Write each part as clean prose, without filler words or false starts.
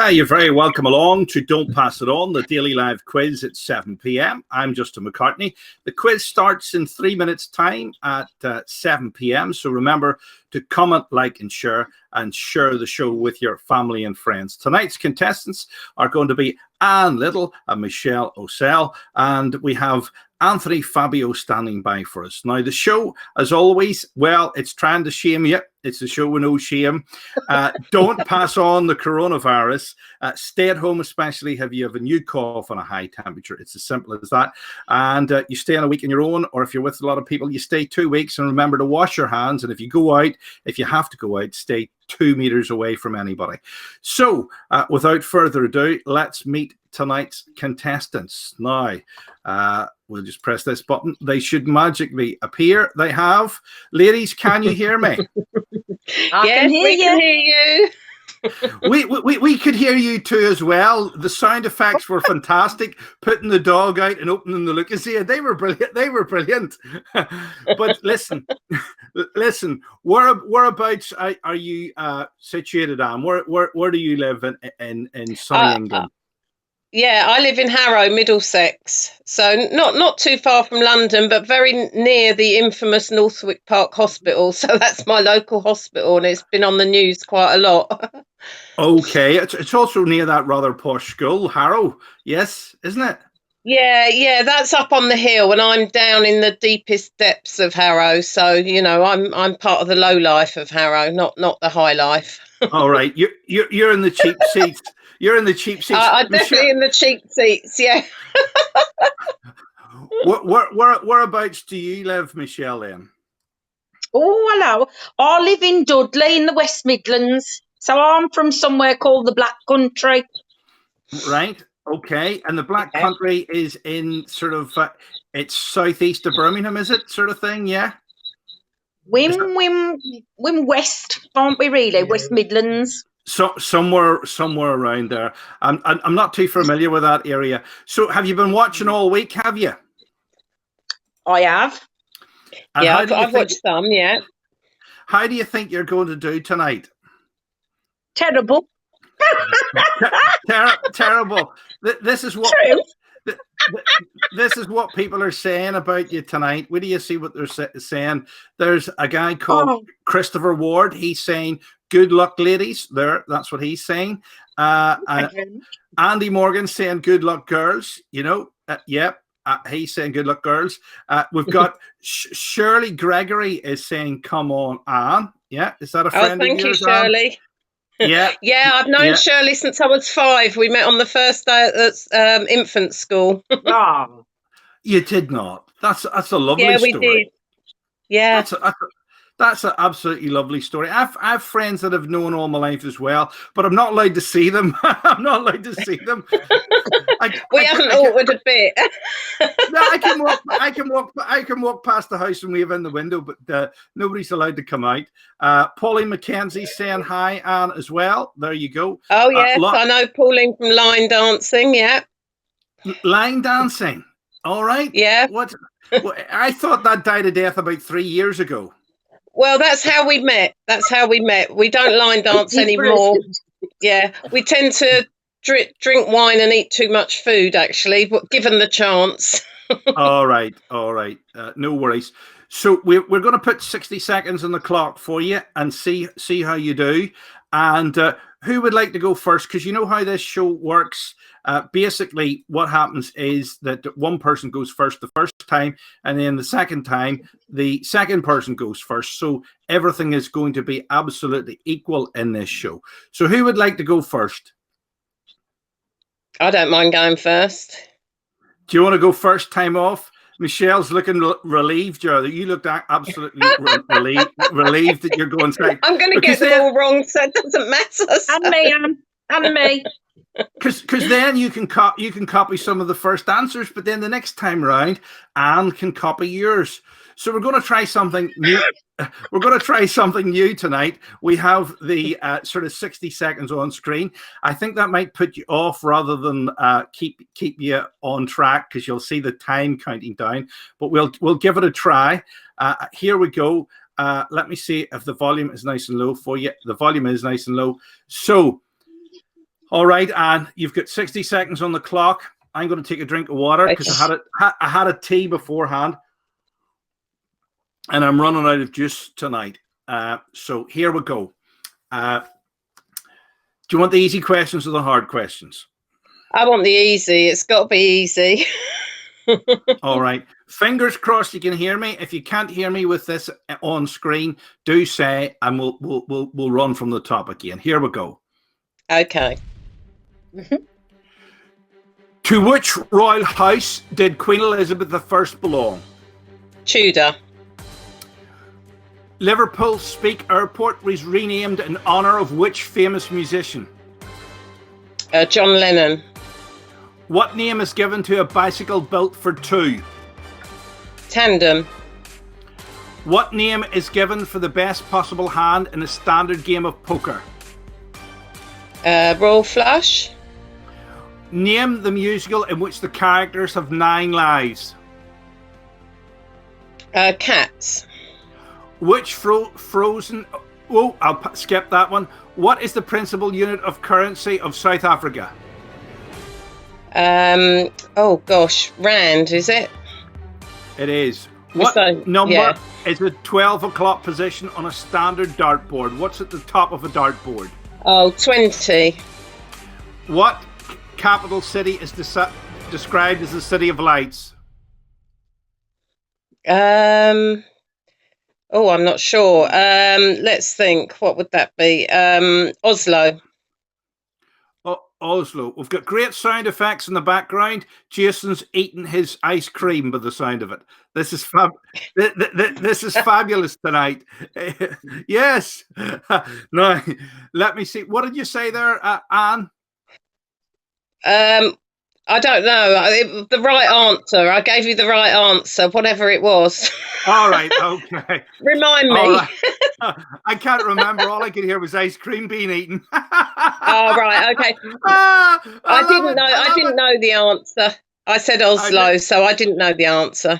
You're very welcome along to Don't Pass It On, the daily live quiz at 7 p.m. I'm Justin McCartney. The quiz starts in 3 minutes' time at 7 p.m. So remember to comment, like, and share the show with your family and friends. Tonight's contestants are going to be Anne Little and Michelle O'Sell, and we have Anthony Fabio standing by for us. Now, the show, as always, well, it's trying to shame you. It's a show with no shame. Don't pass on the coronavirus. Stay at home, especially if you have a new cough and a high temperature. It's as simple as that. And you stay on a week on your own, or if you're with a lot of people, you stay 2 weeks. And remember to wash your hands. And if you go out, if you have to go out, stay 2 meters away from anybody. So without further ado, let's meet tonight's contestants. Now, we'll just press this button. They should magically appear. They have. Ladies, can you hear me? Yes, we can hear you. We could hear you too as well. The sound effects were fantastic. Putting the dog out and opening the Lucas-ia, they were brilliant. They were brilliant. But listen, whereabouts are you situated, Anne? Where do you live in sunny England? Yeah, I live in Harrow, Middlesex. So not too far from London, but very near the infamous Northwick Park Hospital. So that's my local hospital, and it's been on the news quite a lot. Okay, it's also near that rather posh school, Harrow. Yes, isn't it? Yeah, that's up on the hill, and I'm down in the deepest depths of Harrow. So I'm part of the low life of Harrow, not the high life. All right, you're in the cheap seats. You're in the cheap seats. I'm definitely in the cheap seats, yeah. Whereabouts do you live, Michelle, then? Oh, hello. I live in Dudley in the West Midlands. So I'm from somewhere called the Black Country. Right, okay. And the Black Country is in sort of, it's southeast of Birmingham, is it, sort of thing, yeah? Wim West, aren't we really? Yeah. West Midlands. So somewhere around there. I'm not too familiar with that area. So have you been watching all week? Have you? I have. And yeah, I've watched some. Yeah. How do you think you're going to do tonight? Terrible. Terrible. This is what. True. This is what people are saying about you tonight. Where do you see what they're saying? There's a guy called Christopher Ward. He's saying, "Good luck, ladies." That's what he's saying. Andy Morgan saying, "Good luck, girls." He's saying, "Good luck, girls." We've got Shirley Gregory is saying, "Come on, Anne." Yeah, is that a friend of yours? Thank you, Shirley. Anne? Yeah, I've known Shirley since I was 5. We met on the first day at infant school. Oh, you did not. That's a lovely story. Yeah, we did. Yeah, that's an absolutely lovely story. I have friends that have known all my life as well, but I'm not allowed to see them. I'm not allowed to see them. We haven't altered a bit. No, I can walk past the house and wave in the window, but nobody's allowed to come out. Pauline McKenzie saying hi, Anne, as well. There you go. Oh yes, I know Pauline from line dancing. Yeah, line dancing. All right. Yeah. What? I thought that died a death about 3 years ago. Well, that's how we met. We don't line dance anymore. Yeah, we tend to drink wine and eat too much food, actually, but given the chance. All right. No worries. So we're going to put 60 seconds on the clock for you and see how you do. And who would like to go first? Because you know how this show works. Basically, what happens is that one person goes first the first time, and then the second time, the second person goes first. So everything is going to be absolutely equal in this show. So who would like to go first? I don't mind going first. Do you want to go first time off? Michelle's looking relieved, Joe. You looked absolutely relieved that you're going straight. I'm going to get them all wrong, so it doesn't matter. And me, And me. Because then you can copy some of the first answers, but then the next time around, Anne can copy yours. So we're going to try something new. We're going to try something new tonight. We have the sort of 60 seconds on screen. I think that might put you off rather than keep you on track, because you'll see the time counting down. But we'll give it a try. Here we go. Let me see if the volume is nice and low for you. The volume is nice and low. So, all right, Anne, you've got 60 seconds on the clock. I'm going to take a drink of water because I had a tea beforehand, and I'm running out of juice tonight. So here we go. Do you want the easy questions or the hard questions? I want the easy. It's got to be easy. All right. Fingers crossed you can hear me. If you can't hear me with this on screen, do say, and we'll run from the top again. Here we go. Okay. To which royal house did Queen Elizabeth I belong? Tudor. Liverpool Speak Airport was renamed in honour of which famous musician? John Lennon. What name is given to a bicycle built for two? Tandem. What name is given for the best possible hand in a standard game of poker? Royal Flush. Name the musical in which the characters have 9 lives. Cats. Which frozen... Oh, I'll skip that one. What is the principal unit of currency of South Africa? Oh gosh, Rand, is it? It is. What number is the 12 o'clock position on a standard dartboard? What's at the top of a dartboard? Oh, 20. What capital city is described as the City of Lights? Oh, I'm not sure. Let's think. What would that be? Oslo. Oslo. We've got great sound effects in the background. Jason's eating his ice cream by the sound of it. This is this is fabulous tonight. Yes. Now, let me see. What did you say there, Anne? I don't know. The right answer. I gave you the right answer, whatever it was. All right. Okay. Remind me. Right. I can't remember. All I could hear was ice cream being eaten. Oh, right. Okay. I didn't know the answer. I said Oslo, so I didn't know the answer.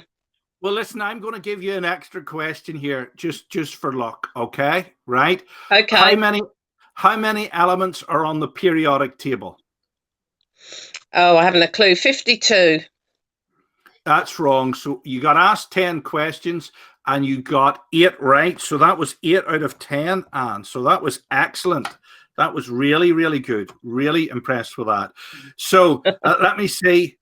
Well, listen, I'm going to give you an extra question here, just for luck. Okay. Right. Okay. How many elements are on the periodic table? Oh, I haven't a clue. 52. That's wrong. So you got asked 10 questions and you got 8 right. So that was 8 out of 10, Anne. So that was excellent. That was really, really good. Really impressed with that. So let me see.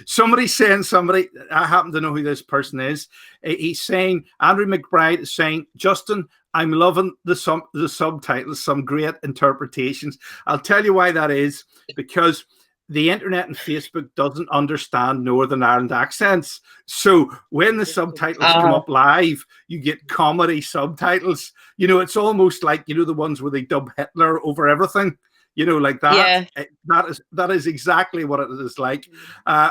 Somebody's saying somebody, I happen to know who this person is. He's saying, Andrew McBride is saying, Justin, I'm loving the subtitles, some great interpretations. I'll tell you why that is, because the internet and Facebook doesn't understand Northern Ireland accents. So when the subtitles come up live, you get comedy subtitles. You know, it's almost like, you know, the ones where they dub Hitler over everything, you know, like that. Yeah. That is exactly what it is like.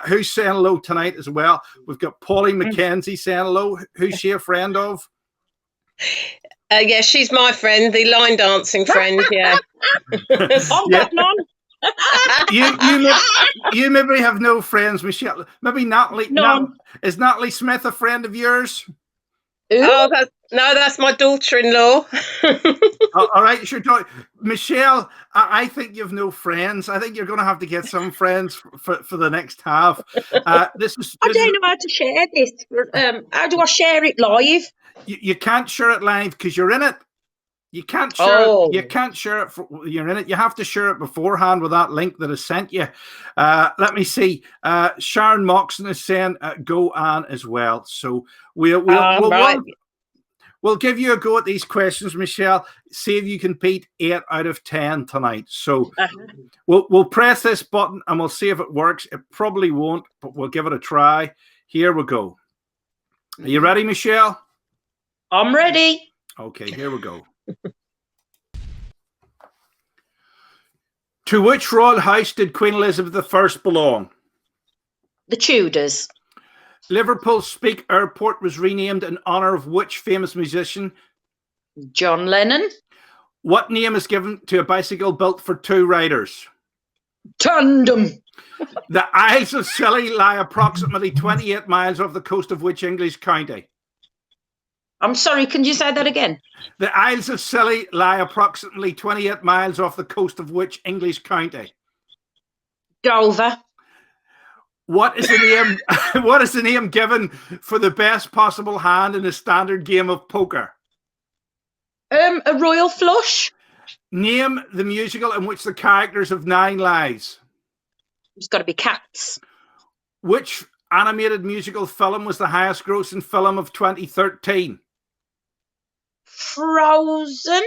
Who's saying hello tonight as well? We've got Pauline McKenzie saying hello. Who's she a friend of? Yeah, she's my friend, the line dancing friend. Yeah. You maybe have no friends, Michelle. Maybe Natalie. No. Is Natalie Smith a friend of yours? Oh, that's my daughter-in-law. All right, sure. Michelle, I think you've no friends. I think you're going to have to get some friends for the next half. I don't know how to share this. How do I share it live? You can't share it live because you're in it. You can't share it. You can't share it. You're in it. You have to share it beforehand with that link that is sent you. Let me see. Sharon Moxon is saying go Anne as well. So we'll give you a go at these questions, Michelle. See if you can beat 8 out of 10 tonight. So we'll press this button and we'll see if it works. It probably won't, but we'll give it a try. Here we go. Are you ready, Michelle? I'm ready. Okay, here we go. To which royal house did Queen Elizabeth I belong? The Tudors. Liverpool Speak Airport was renamed in honour of which famous musician? John Lennon. What name is given to a bicycle built for two riders? Tandem. The Isles of Scilly lie approximately 28 miles off the coast of which English county? I'm sorry, can you say that again? The Isles of Scilly lie approximately 28 miles off the coast of which English county? Dover. What is the name? What is the name given for the best possible hand in a standard game of poker? A royal flush. Name the musical in which the characters have 9 lives. It's got to be Cats. Which animated musical film was the highest grossing film of 2013? Frozen.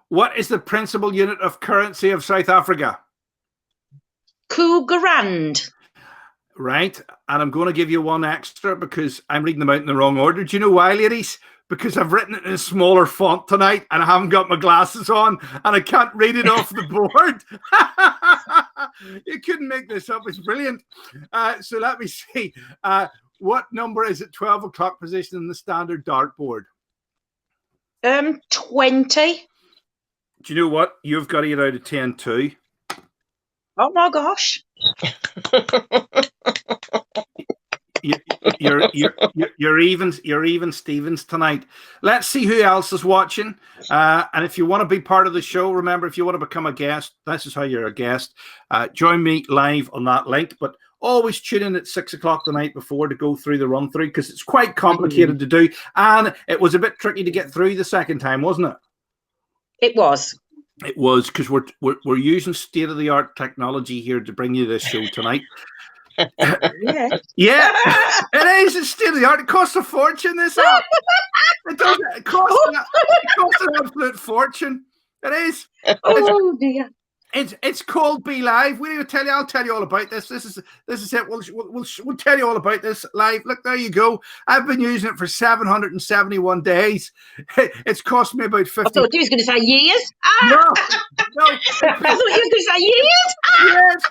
What is the principal unit of currency of South Africa? Cougarand. Right, and I'm going to give you one extra because I'm reading them out in the wrong order. Do you know why, ladies? Because I've written it in a smaller font tonight and I haven't got my glasses on and I can't read it off the board. You couldn't make this up. It's brilliant. So let me see. What number is at 12 o'clock position in the standard dartboard? 20. Do you know what? You've got to get out of 10 too. Oh my gosh. You're even Stevens tonight. Let's see who else is watching. And if you want to be part of the show, remember, if you want to become a guest, this is how you're a guest. Join me live on that link, but always tune in at 6 o'clock the night before to go through the run through because it's quite complicated to do. And it was a bit tricky to get through the second time, wasn't it? It was. It was because we're using state-of-the-art technology here to bring you this show tonight. Yeah. Yeah, it is. It's state-of-the-art. It costs a fortune, this app. It does. It costs an absolute fortune. It is. Oh dear. It's called Be Live. I'll tell you all about this. This is it. We'll tell you all about this live. Look, there you go. I've been using it for 771 days. It's cost me about 50. I thought you was going to say years. No. I thought you was going to say years. Yeah, it's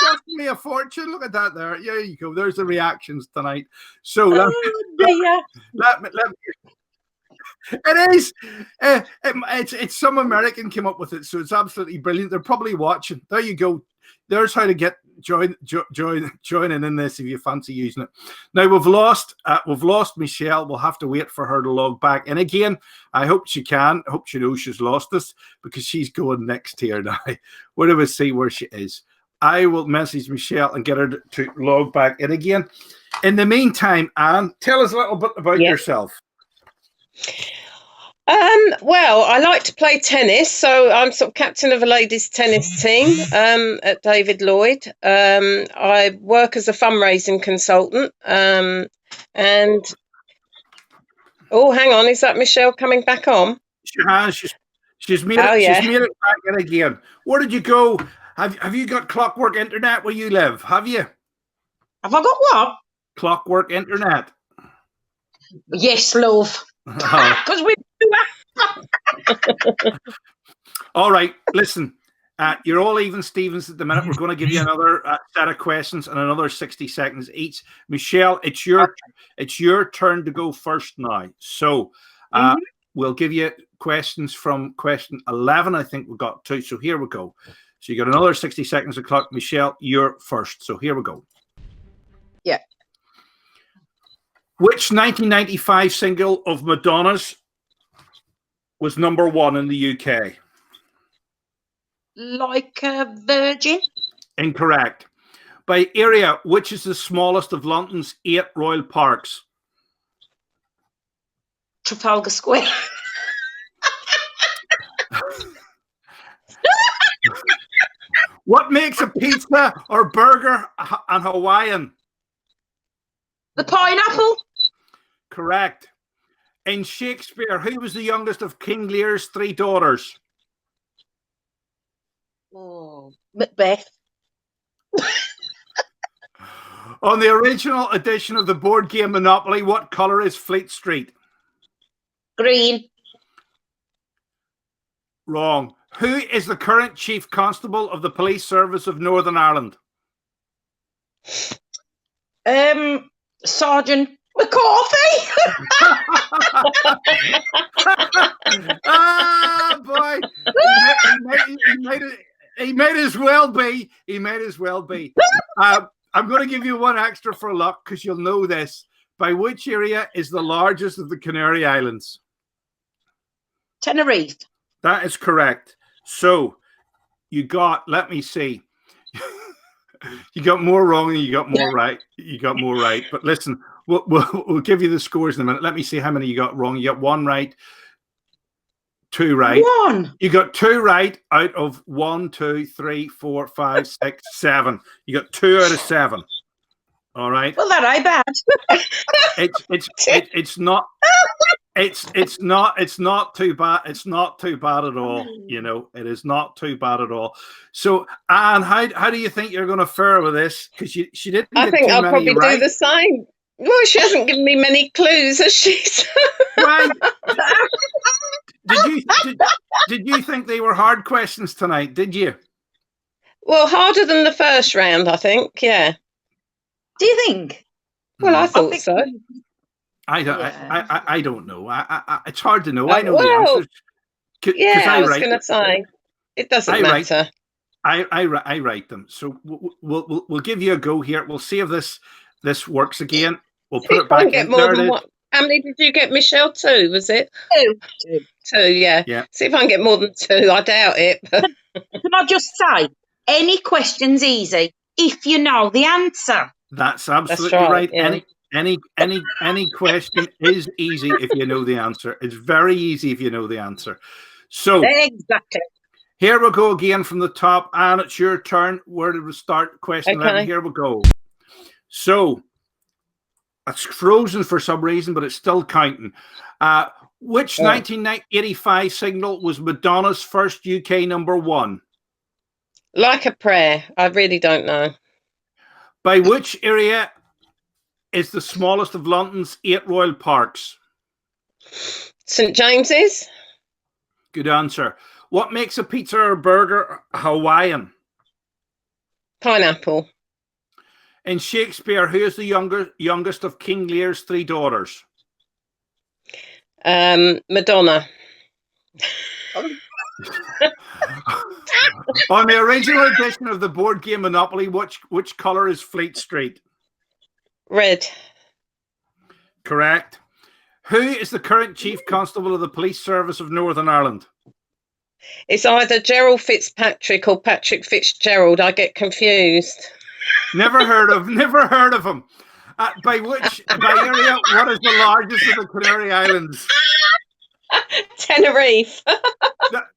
cost me a fortune. Look at that there. There you go. There's the reactions tonight. So let me. It is. It's some American came up with it, so it's absolutely brilliant. They're probably watching. There you go. There's how to get joining in this if you fancy using it. Now we've lost Michelle. We'll have to wait for her to log back in again. I hope she can. I hope she knows she's lost us because she's going next here now. Where do we see where she is? I will message Michelle and get her to log back in again. In the meantime, Anne, tell us a little bit about yourself. Well, I like to play tennis, so I'm sort of captain of a ladies' tennis team at David Lloyd. I work as a fundraising consultant, and oh, hang on, is that Michelle coming back on? She has. She's made it back in again. Where did you go? Have you got clockwork internet where you live? Have you? Have I got what? Clockwork internet. Yes, love. Because we all right, listen, you're all even Stevens at the minute. We're going to give you another set of questions and another 60 seconds each. Michelle, it's your turn to go first now. So we'll give you questions from question 11. I think we got 2. So here we go. So you got another 60 seconds of clock. Michelle, you're first. So here we go. Yeah. Which 1995 single of Madonna's was #1 in the UK? Like a virgin. Incorrect. By area, which is the smallest of London's 8 royal parks? Trafalgar Square. What makes a pizza or burger an Hawaiian? The pineapple. Correct. In Shakespeare, who was the youngest of King Lear's 3 daughters? Oh, Macbeth. On the original edition of the board game Monopoly, what colour is Fleet Street? Green. Wrong. Who is the current Chief Constable of the Police Service of Northern Ireland? Sergeant McCarthy. Ah, boy. He may as well be. He may as well be. I'm going to give you one extra for luck because you'll know this. By which area is the largest of the Canary Islands? Tenerife. That is correct. So you got, let me see. You got more wrong and you got more right. You got more right. But listen, we'll give you the scores in a minute. Let me see how many you got wrong. You got 1 right, 2 right. 1. You got 2 right out of 1, 2, 3, 4, 5, 6, 7. You got 2 out of 7. All right. Well, that ain't bad. It's not. It's not too bad. It's not too bad at all. You know, it is not too bad at all. So, Anne, how do you think you're going to fare with this? Because she didn't. I think I'll probably do the same. Well, she hasn't given me many clues, has she? Right. Did you think they were hard questions tonight? Did you? Well, harder than the first round, I think. Yeah. Do you think? Well, I thought so. I don't know. It's hard to know. I know the answers. I was going to say it doesn't matter. I write them. So we'll give you a go here. We'll see if this works again. We'll put it back in there. How many did you get, Michelle? 2, was it? 2. 2, yeah. See if I can get more than 2. I doubt it. Can I just say, any question's easy if you know the answer. That's absolutely right. Yeah. Any question is easy if you know the answer. It's very easy if you know the answer. So exactly. Here we go again from the top, and it's your turn. Where did we start? Question 11. Here we go. So it's frozen for some reason, but it's still counting. Which 1985 single was Madonna's first UK #1? Like a Prayer. I really don't know. By which area is the smallest of London's 8 royal parks? St. James's. Good answer. What makes a pizza or burger Hawaiian? Pineapple. In Shakespeare, who is the youngest of King Lear's 3 daughters? Madonna. On the original edition of the board game Monopoly, which colour is Fleet Street? Red. Correct. Who is the current Chief Constable of the Police Service of Northern Ireland? It's either Gerald Fitzpatrick or Patrick Fitzgerald. I get confused. Never heard of him. By area, what is the largest of the Canary Islands? Tenerife.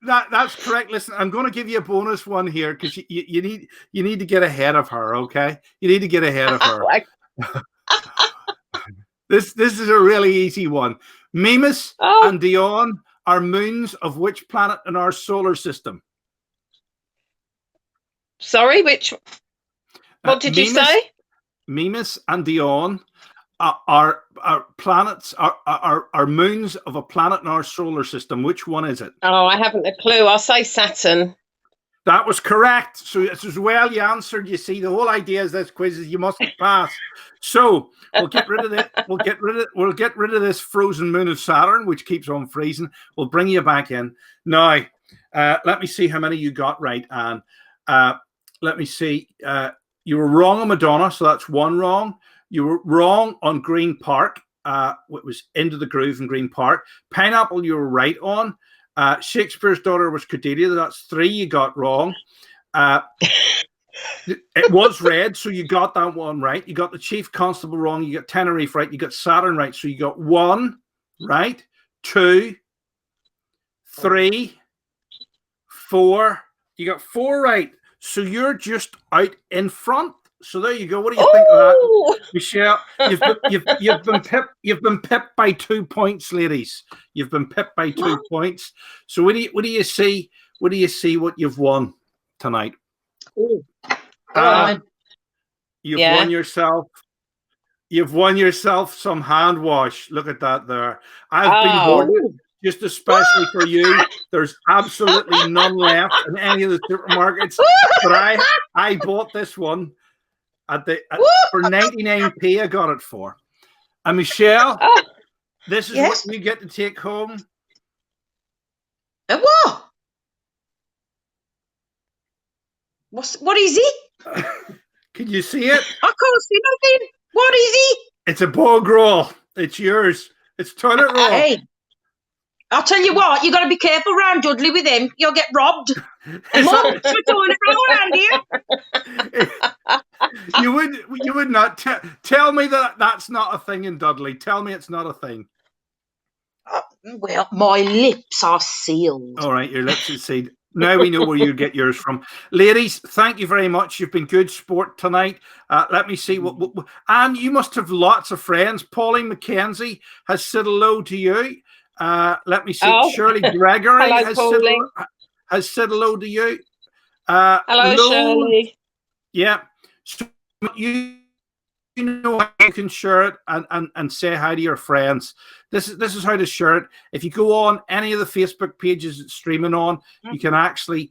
That's correct. Listen, I'm going to give you a bonus one here because you need to get ahead of her. Okay, you need to get ahead of her. This is a really easy one. Mimas and Dion are moons of which planet in our solar system? Sorry, which? What did you say? Mimas and Dion are planets, are moons of a planet in our solar system. Which one is it? Oh, I haven't a clue. I'll say Saturn. That was correct. So it's as well you answered. You see, the whole idea is this quiz is you must pass. So we'll get rid of it. We'll get rid of this frozen moon of Saturn, which keeps on freezing. We'll bring you back in now. Let me see how many you got right, Anne. Let me see. You were wrong on Madonna, so that's 1 wrong. You were wrong on Green Park. It was Into the Groove in Green Park. Pineapple, you were right on. Shakespeare's daughter was Cordelia. That's 3 you got wrong. It was red, so you got that one right. You got the Chief Constable wrong. You got Tenerife right. You got Saturn right. So you got 1 right, 2, 3, 4. You got 4 right. So you're just out in front. So there you go. What do you think of that, Michelle? You've been pipped by 2 points, ladies. You've been pipped by 2 points. So what do you see? What do you see? What you've won tonight? You've won yourself. You've won yourself some hand wash. Look at that there. just especially for you. There's absolutely none left in any of the supermarkets. But I bought this one for 99p. I got it for. And Michelle, this is what you get to take home. What? What is it? Can you see it? I can't see nothing. What is it? It's a bog roll. It's yours. It's toilet roll. Hey, I'll tell you what, you got to be careful around Dudley with him. You'll get robbed. And more toilet roll around here. You would not tell me that's not a thing in Dudley. Tell me it's not a thing. Well, my lips are sealed. All right, your lips are sealed. Now we know where you get yours from. Ladies, thank you very much. You've been good sport tonight. Let me see. And you must have lots of friends. Pauline McKenzie has said hello to you. Let me see. Shirley Gregory has said hello to you. Hello, Shirley. Yeah. So you know how you can share it and say hi to your friends. This is how to share it. If you go on any of the Facebook pages it's streaming on, you can actually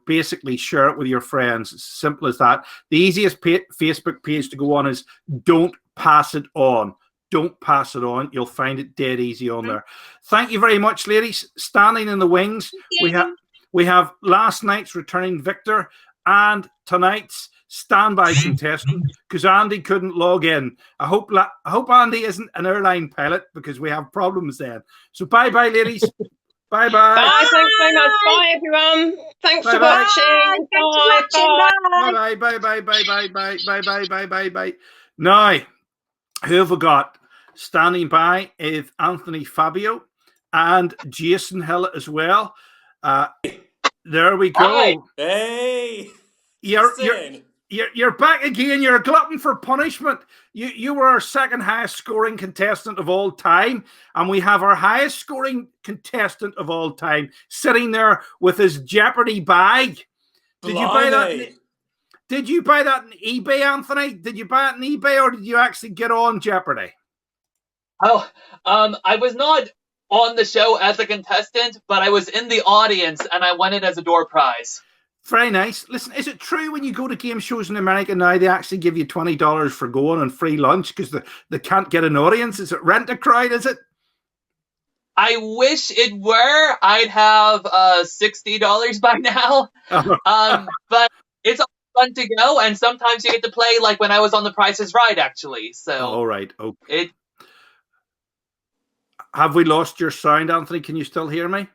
basically share it with your friends. It's as simple as that. The easiest Facebook page to go on is Don't Pass It On. Don't pass it on. You'll find it dead easy on there. Thank you very much, ladies. Standing in the wings, we have last night's returning victor and tonight's standby contestant because Andy couldn't log in. I hope Andy isn't an airline pilot because we have problems then. So bye, ladies. Bye. Bye. Thanks very much. Bye, everyone. Thanks for watching. Bye. Now, who have we got? Standing by is Anthony Fabio and Jason Hill as well. There we go. Hi. Hey. You're back again. You're a glutton for punishment. You were our second highest scoring contestant of all time, and we have our highest scoring contestant of all time sitting there with his Jeopardy bag. Did you buy that? Did you buy that on eBay, Anthony? Did you buy it on eBay, or did you actually get on Jeopardy? Oh, I was not on the show as a contestant, but I was in the audience, and I won it as a door prize. Very nice. Listen, is it true when you go to game shows in America now, they actually give you $20 for going and free lunch because they can't get an audience? Is it rent a crowd, is it? I wish it were. I'd have $60 by now. But it's fun to go, and sometimes you get to play like when I was on The Price is Right, actually. So, all right. Okay. Have we lost your sound, Anthony? Can you still hear me?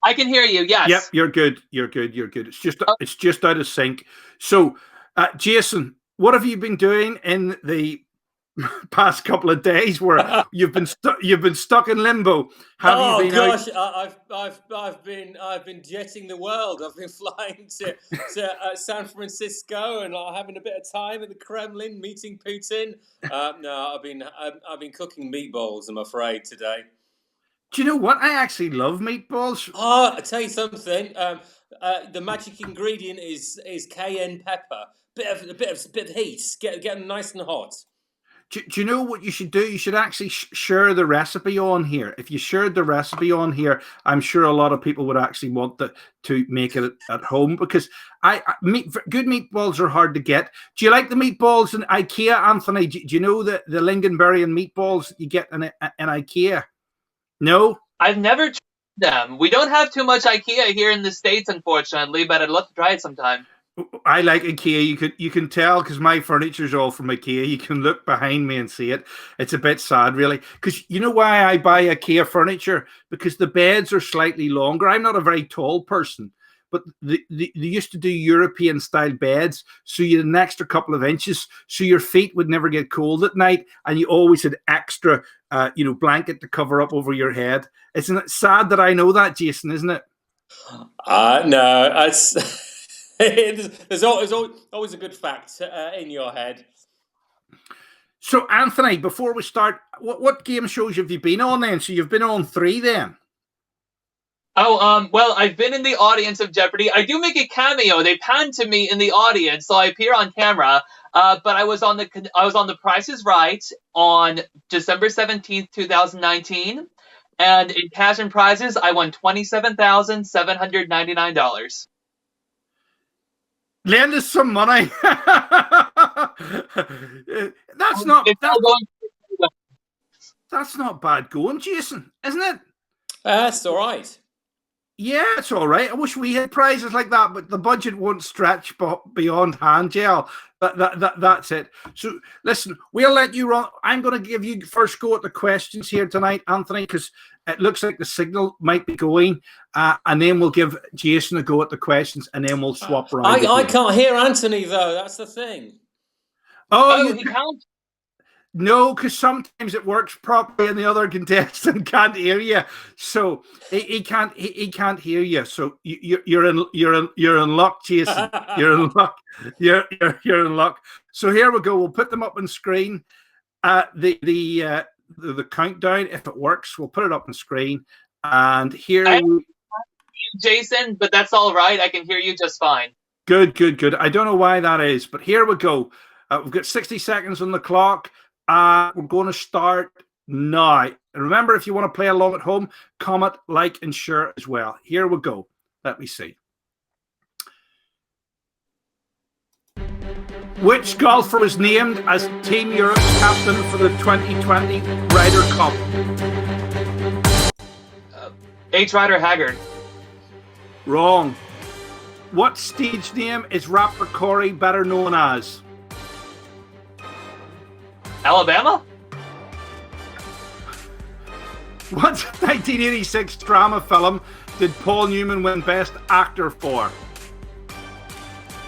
I can hear you. Yes. Yep. You're good. It's just out of sync. So, Jason, what have you been doing in the past couple of days where you've been stuck in limbo? I've been jetting the world. I've been flying to San Francisco and having a bit of time at the Kremlin, meeting Putin. No, I've been cooking meatballs, I'm afraid, today. Do you know what? I actually love meatballs. Oh, I'll tell you something. The magic ingredient is cayenne pepper. Bit of heat. Get them nice and hot. Do you know what you should do? You should actually share the recipe on here. If you shared the recipe on here, I'm sure a lot of people would actually want to make it at home because good meatballs are hard to get. Do you like the meatballs in IKEA, Anthony? Do you know the lingonberry meatballs you get in IKEA? No? I've never tried them. We don't have too much IKEA here in the States, unfortunately, but I'd love to try it sometime. I like IKEA. You can tell because my furniture's all from IKEA. You can look behind me and see it. It's a bit sad, really. Because you know why I buy IKEA furniture? Because the beds are slightly longer. I'm not a very tall person, but they used to do European-style beds, so you had an extra couple of inches, so your feet would never get cold at night, and you always had extra, blanket to cover up over your head. Isn't it sad that I know that, Jason? Isn't it? No, it's. There's always a good fact in your head. So, Anthony, before we start, what game shows have you been on then? So you've been on 3 then? Oh, well, I've been in the audience of Jeopardy. I do make a cameo. They pan to me in the audience, so I appear on camera. But I was on The Price is Right on December 17th, 2019. And in cash and prizes, I won $27,799. Lend us some money. That's not It's all going. that's not bad going, Jason, isn't it? That's all right. Yeah, it's all right. I wish we had prizes like that, but the budget won't stretch beyond hand gel. That's it. So listen, we'll let you run. I'm going to give you first go at the questions here tonight, Anthony, because it looks like the signal might be going, and then we'll give Jason a go at the questions, and then we'll swap around. I can't hear Anthony though. That's the thing. Oh, he can't. No, because sometimes it works properly and the other contestant can't hear you, so he can't hear you. So you're in luck, Jason. You're in luck. You're in luck. So here we go. We'll put them up on screen. The countdown, if it works, we'll put it up on screen. And here, Jason, but that's all right. I can hear you just fine. Good. I don't know why that is, but here we go. We've got 60 seconds on the clock. We're going to start now. And remember, if you want to play along at home, comment, like, and share as well. Here we go. Let me see. Which golfer was named as Team Europe's captain for the 2020 Ryder Cup? H. Rider Haggard. Wrong. What stage name is rapper Corey better known as? Alabama? What 1986 drama film did Paul Newman win Best Actor for?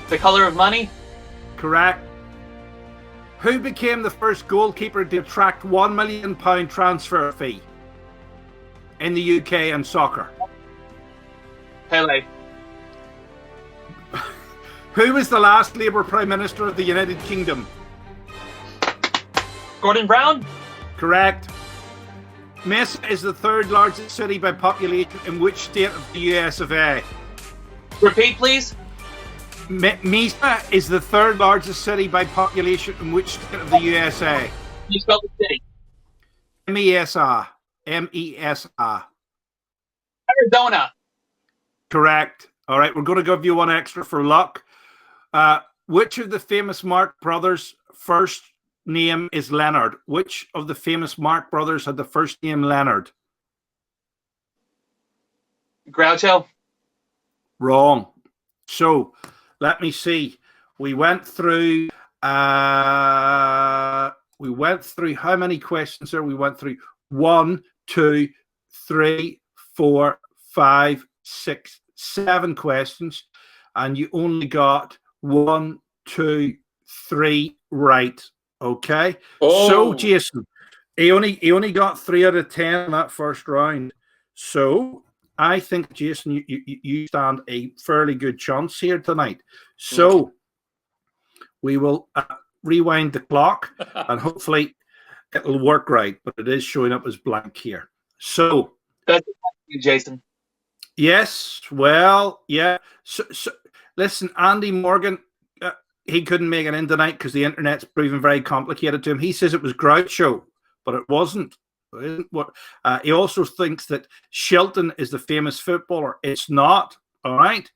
The Color of Money? Correct. Who became the first goalkeeper to attract £1 million transfer fee in the UK and soccer? Pele. Who was the last Labour Prime Minister of the United Kingdom? Gordon Brown? Correct. Mesa is the third largest city by population in which state of the US of A? Repeat, please. Mesa is the third largest city by population in which state of the USA? Can you spell the city? M-E-S-A. M-E-S-A. Arizona. Correct. All right, we're going to give you one extra for luck. Which of the famous Marx brothers' first name is Leonard? Which of the famous Marx brothers had the first name Leonard? Groucho. Wrong. So, let me see. We went through how many questions there? We went through 1, 2, 3, 4, 5, 6, 7 questions, and you only got 1, 2, 3 right. Okay. Oh. So Jason, he only got 3 out of 10 in that first round. So I think, Jason, you stand a fairly good chance here tonight. So we will rewind the clock and hopefully it'll work right, but it is showing up as blank here. So That's you, Jason. yes, well, yeah. So listen, Andy Morgan, he couldn't make it in tonight because the internet's proven very complicated to him. He says it was Groucho, but it wasn't. He also thinks that Shilton is the famous footballer. It's not. All right.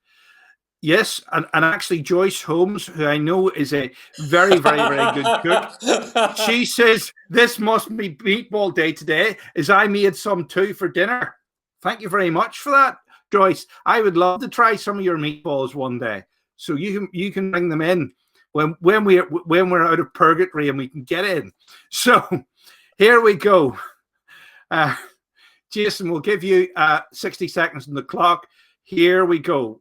Yes, and actually Joyce Holmes, who I know is a very, very, very good cook, she says this must be meatball day today, as I made some too for dinner. Thank you very much for that, Joyce. I would love to try some of your meatballs one day. So you can bring them in when we're out of purgatory and we can get in. So here we go. Jason, we'll give you 60 seconds on the clock. Here we go.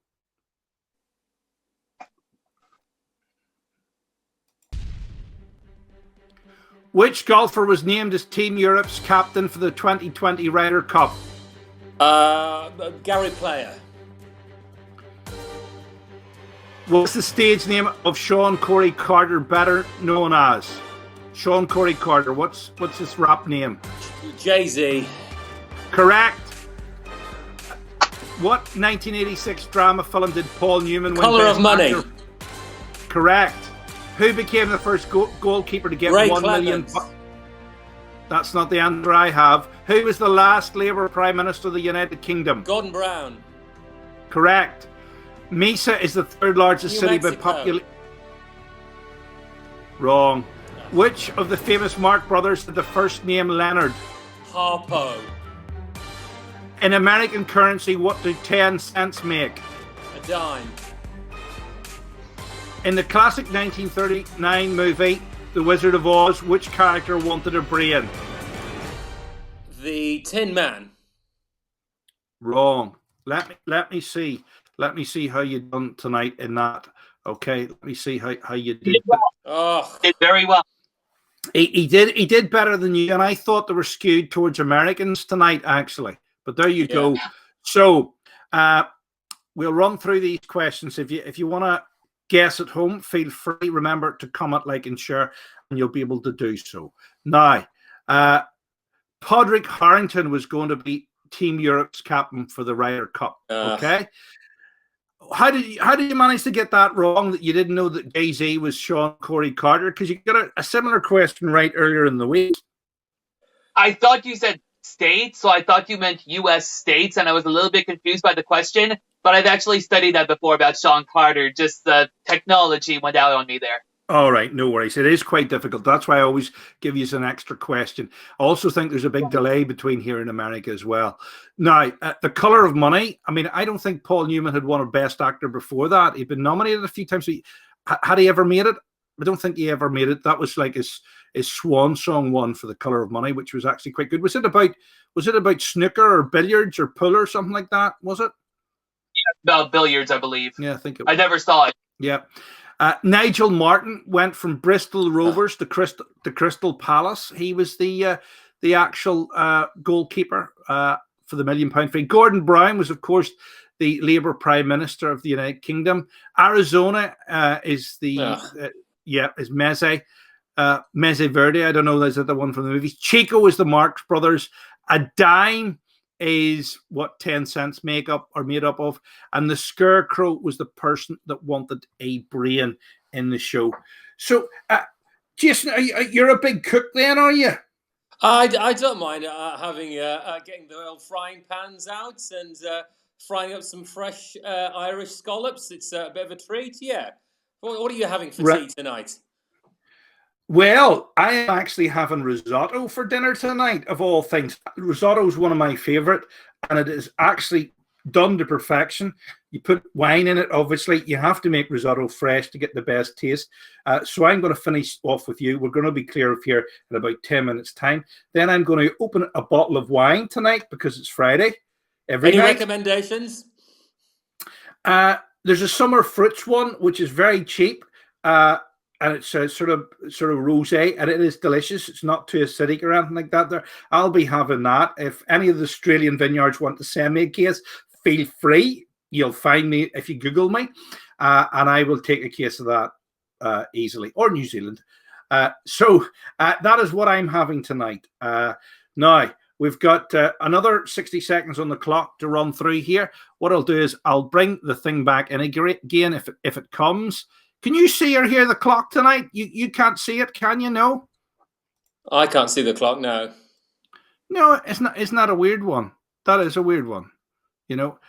Which golfer was named as Team Europe's captain for the 2020 Ryder Cup? Gary Player. What's the stage name of Sean Corey Carter, better known as? Sean Corey Carter. What's his rap name? Jay-Z. Correct. What 1986 drama film did Paul Newman win? Color of Money. Actor? Correct. Who became the first goalkeeper to get Ray 1 million? Clemens. That's not the answer I have. Who was the last Labour Prime Minister of the United Kingdom? Gordon Brown. Correct. Mesa is the third largest New city by Mexico. population. Wrong. Which of the famous Marx brothers had the first name Leonard? Harpo. In American currency, what do 10 cents make? A dime. In the classic 1939 movie, The Wizard of Oz, which character wanted a brain? The Tin Man. Wrong. Let me see. Let me see how you done tonight in that. Okay, let me see how you did. Oh, Did very well. He did better than you, and I thought they were skewed towards Americans tonight, actually. But there you go. So we'll run through these questions. If you want to guess at home, feel free. Remember to comment, like, and share, and you'll be able to do so. Now, Padraig Harrington was going to be Team Europe's captain for the Ryder Cup. Okay. How did you manage to get that wrong, that you didn't know that Jay-Z was Sean Corey Carter? Because you got a similar question right earlier in the week. I thought you said states, so I thought you meant U.S. states, and I was a little bit confused by the question. But I've actually studied that before about Sean Carter. Just the technology went out on me there. All right, no worries. It is quite difficult. That's why I always give you an extra question. I also think there's a big delay between here and America as well. Now, The Color of Money, I mean, I don't think Paul Newman had won a Best Actor before that. He'd been nominated a few times. Had he ever made it? I don't think he ever made it. That was like his swan song one for The Color of Money, which was actually quite good. Was it about snooker or billiards or pool or something like that? Was it? Yeah, about billiards, I believe. Yeah, I think it was. I never saw it. Yeah. Nigel Martin went from Bristol Rovers to Crystal Palace. He was the actual goalkeeper for the £1 million fee. Gordon Brown was, of course, the Labour Prime Minister of the United Kingdom. Arizona is is Meze. Meze Verde, I don't know, is that the one from the movies? Chico is the Marx Brothers. A dime is what 10 cents made up of, and the Scarecrow was the person that wanted a brain in the show. So, Jason, you're a big cook then, are you? I don't mind having getting the old frying pans out and frying up some fresh Irish scallops. It's a bit of a treat, yeah. What are you having for tea tonight? Well, I am actually having risotto for dinner tonight, of all things. Risotto is one of my favorite, and it is actually done to perfection. You put wine in it, obviously. You have to make risotto fresh to get the best taste. So I'm going to finish off with you. We're going to be clear of here in about 10 minutes' time. Then I'm going to open a bottle of wine tonight because it's Friday. Any night. Recommendations? There's a summer fruits one, which is very cheap. And it's sort of rosé, and it is delicious. It's not too acidic or anything like that. There, I'll be having that. If any of the Australian vineyards want to send me a case, feel free. You'll find me if you Google me, and I will take a case of that easily, or New Zealand. So that is what I'm having tonight. Now, we've got another 60 seconds on the clock to run through here. What I'll do is I'll bring the thing back in again if it comes. Can you see or hear the clock tonight? You can't see it, can you? No? I can't see the clock, no. No, isn't that a weird one? That is a weird one. You know?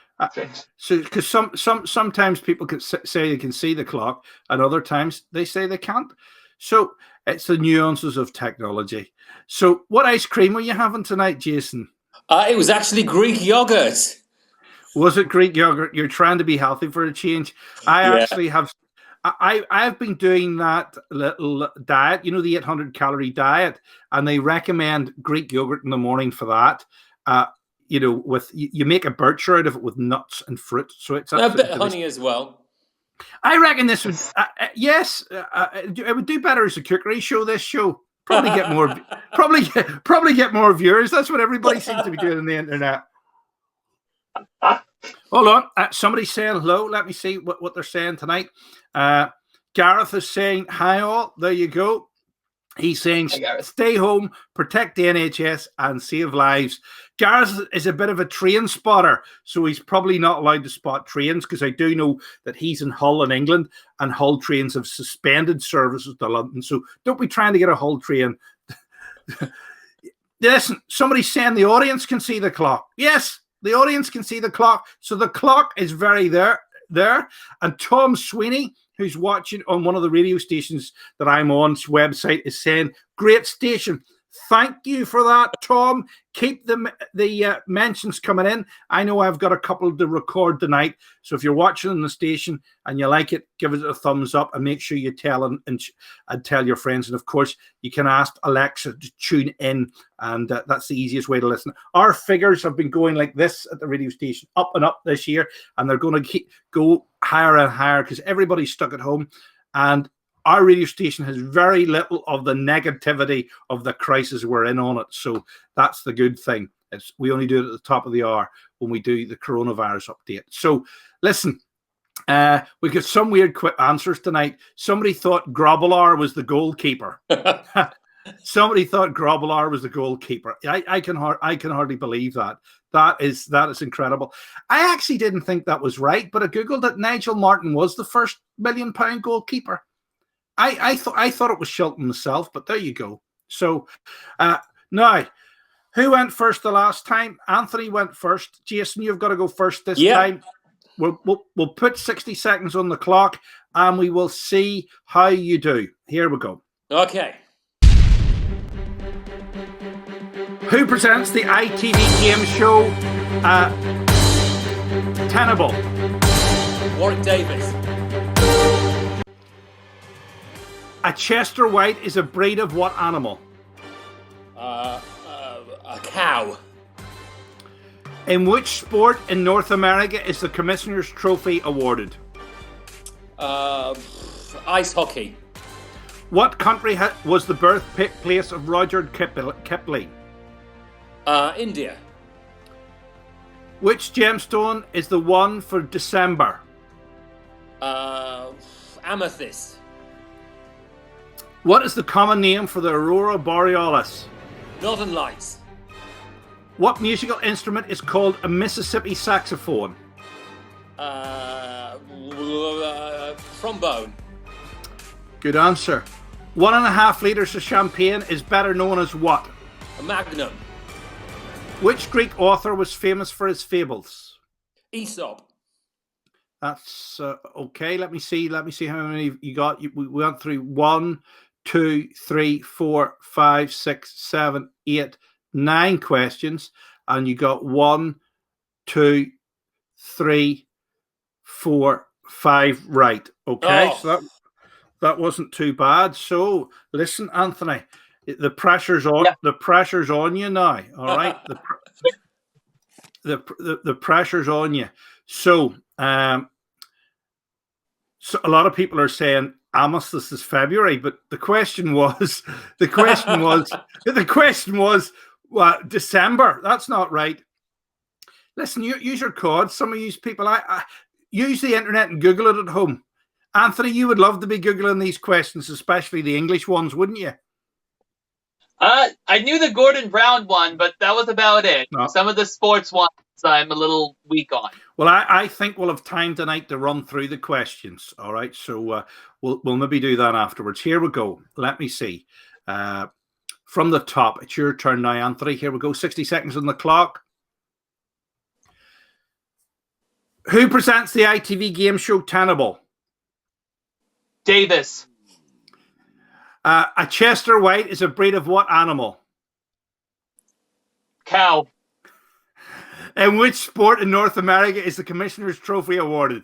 So because sometimes people can say they can see the clock, and other times they say they can't. So it's the nuances of technology. So what ice cream were you having tonight, Jason? It was actually Greek yogurt. Was it Greek yogurt? You're trying to be healthy for a change. Actually have... I've been doing that little diet, the 800-calorie diet, and they recommend Greek yogurt in the morning for that. With you make a bircher out of it with nuts and fruit, so it's a bit of honey as well. I reckon this would, yes, it would do better as a cookery show. This show probably get more, probably get more viewers. That's what everybody seems to be doing on the internet. Hold on. Somebody's saying hello. Let me see what they're saying tonight. Gareth is saying hi all. There you go. He's saying stay home, protect the NHS, and save lives. Gareth is a bit of a train spotter, so he's probably not allowed to spot trains, because I do know that he's in Hull in England, and Hull trains have suspended services to London. So don't be trying to get a Hull train. Listen, somebody's saying the audience can see the clock. Yes, the audience can see the clock. So the clock is very there. And Tom Sweeney, who's watching on one of the radio stations that I'm on's website, is saying, great station. Thank you for that, Tom. Keep the mentions coming in. I know I've got a couple to record tonight. So if you're watching on the station and you like it, give it a thumbs up and make sure you tell and tell your friends. And of course, you can ask Alexa to tune in, and that's the easiest way to listen. Our figures have been going like this at the radio station, up and up this year, and they're going to go higher and higher because everybody's stuck at home. And our radio station has very little of the negativity of the crisis we're in on it. So that's the good thing. We only do it at the top of the hour when we do the coronavirus update. So listen, we got some weird quick answers tonight. Somebody thought Grobbelaar was the goalkeeper. Somebody thought Grobbelaar was the goalkeeper. I can hardly believe that. That is incredible. I actually didn't think that was right, but I googled that Nigel Martin was the first £1 million goalkeeper. I thought it was Shilton myself, but there you go. So now, who went first the last time? Anthony went first. Jason, you've got to go first this time. We'll put 60 seconds on the clock, and we will see how you do. Here we go. Okay. Who presents the ITV game show Tenable? Warwick Davis. A Chester White is a breed of what animal? A cow. In which sport in North America is the Commissioner's Trophy awarded? Ice hockey. What country was the birthplace of Rudyard Kipling? India. Which gemstone is the one for December? Amethyst. What is the common name for the Aurora Borealis? Northern Lights. What musical instrument is called a Mississippi saxophone? Trombone. Good answer. 1.5 litres of champagne is better known as what? A Magnum. Which Greek author was famous for his fables? Aesop. That's okay. Let me see how many you got. We went through 1, 2, 3, 4, 5, 6, 7, 8, 9 questions, and you got 1, 2, 3, 4, 5 right. Okay, so that wasn't too bad. So listen, Anthony, the pressure's on. Yeah. The pressure's on you now. All right, the pressure's on you. So so a lot of people are saying Armistice is February, but the question was December. That's not right. Listen, use your cards. Some of you people, I use the internet and Google it at home. Anthony, you would love to be Googling these questions, especially the English ones, wouldn't you? I knew the Gordon Brown one, but that was about it. No. Some of the sports ones I'm a little weak on. Well, I think we'll have time tonight to run through the questions. All right, so we'll maybe do that afterwards. Here we go. Let me see. From the top, it's your turn now, Anthony. Here we go. 60 seconds on the clock. Who presents the ITV game show Tenable? Davis. A Chester White is a breed of what animal? Cow. In which sport in North America is the Commissioner's Trophy awarded?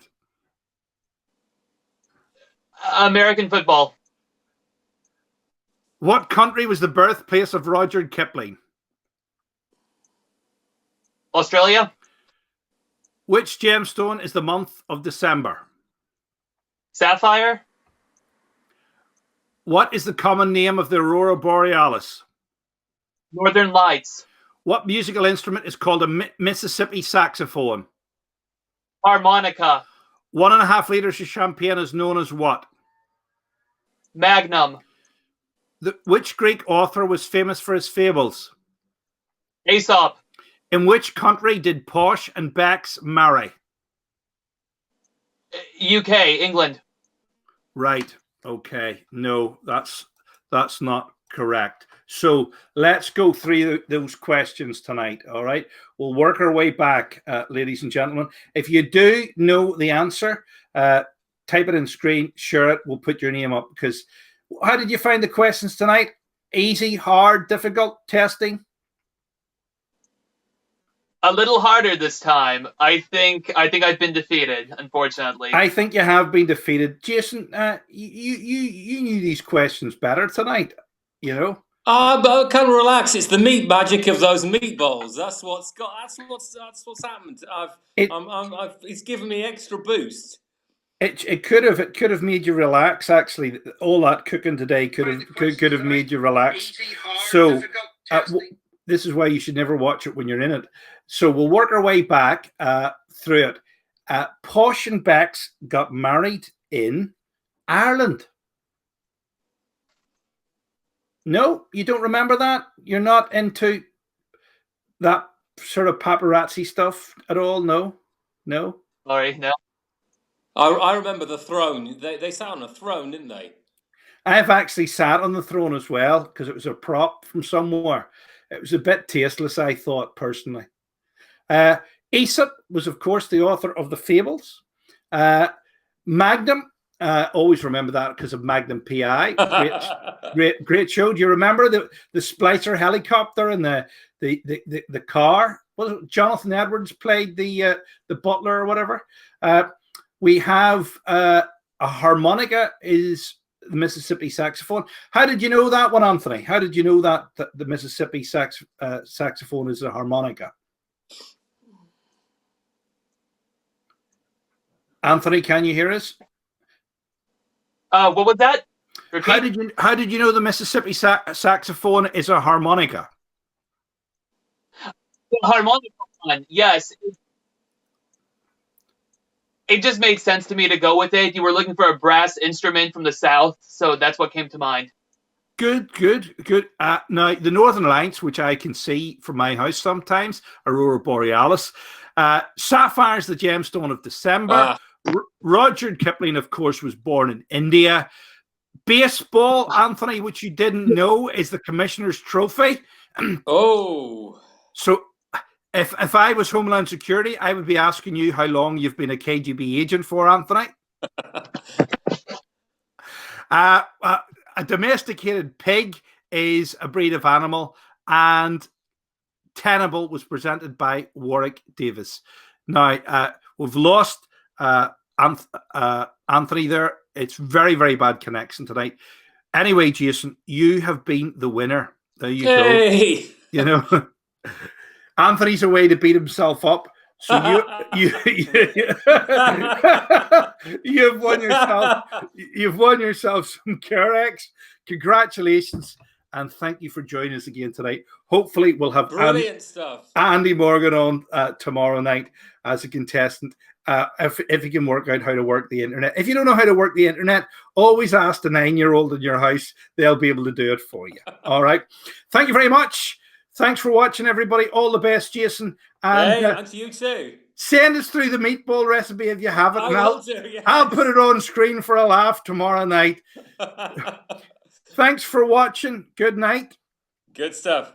American football. What country was the birthplace of Rudyard Kipling? Australia. Which gemstone is the month of December? Sapphire. What is the common name of the Aurora Borealis? Northern Lights. What musical instrument is called a Mississippi saxophone? Harmonica. 1.5 litres of champagne is known as what? Magnum. Which Greek author was famous for his fables? Aesop. In which country did Posh and Bex marry? UK, England. Right. Okay. No, that's not Correct. So let's go through those questions tonight. All right. We'll work our way back, ladies and gentlemen. If you do know the answer, type it in screen, share it. We'll put your name up. Because how did you find the questions tonight? Easy, hard, difficult, testing? A little harder this time. I think I've been defeated, unfortunately. I think you have been defeated. Jason, you knew these questions better tonight, you know? But can relax. It's the meat magic of those meatballs. That's what's got. That's what's happened. It's given me extra boost. It could have made you relax. Actually, all that cooking today could have made you relax. So this is why you should never watch it when you're in it. So we'll work our way back through it. Posh and Bex got married in Ireland. No, you don't remember that? You're not into that sort of paparazzi stuff at all? No? Sorry, no. I remember the throne. They sat on a throne, didn't they? I've actually sat on the throne as well because it was a prop from somewhere. It was a bit tasteless, I thought, personally. Aesop was, of course, the author of the Fables. Magnum, always remember that because of Magnum PI. Great show. Do you remember the Splicer helicopter and the car? Was it Jonathan Edwards played the butler or whatever? We have a harmonica is the Mississippi saxophone. How did you know that one, Anthony? How did you know that the Mississippi saxophone is a harmonica? Anthony, can you hear us? What was that? Repeat. How did you know the Mississippi saxophone is a harmonica? The harmonica one, yes. It just made sense to me to go with it. You were looking for a brass instrument from the South, so that's what came to mind. Good. Now, the Northern Lights, which I can see from my house sometimes, Aurora Borealis. Sapphire's the gemstone of December. Rudyard Kipling, of course, was born in India. Baseball, Anthony, which you didn't know, is the Commissioner's Trophy. Oh. So if I was Homeland Security, I would be asking you how long you've been a KGB agent for, Anthony. A domesticated pig is a breed of animal, and Tenable was presented by Warwick Davis. Now, we've lost Anthony there. It's very, very bad connection tonight. Anyway, Jason, you have been the winner. There you go. You know, Anthony's a way to beat himself up. So you've won yourself some Carex. Congratulations, and thank you for joining us again tonight. Hopefully, we'll have brilliant stuff. Andy Morgan on tomorrow night as a contestant. If you can work out how to work the internet. If you don't know how to work the internet, always ask the 9-year-old in your house. They'll be able to do it for you. All right. Thank you very much. Thanks for watching, everybody. All the best, Jason. And to you too. Send us through the meatball recipe if you have it. Yes. I'll put it on screen for a laugh tomorrow night. Thanks for watching. Good night. Good stuff.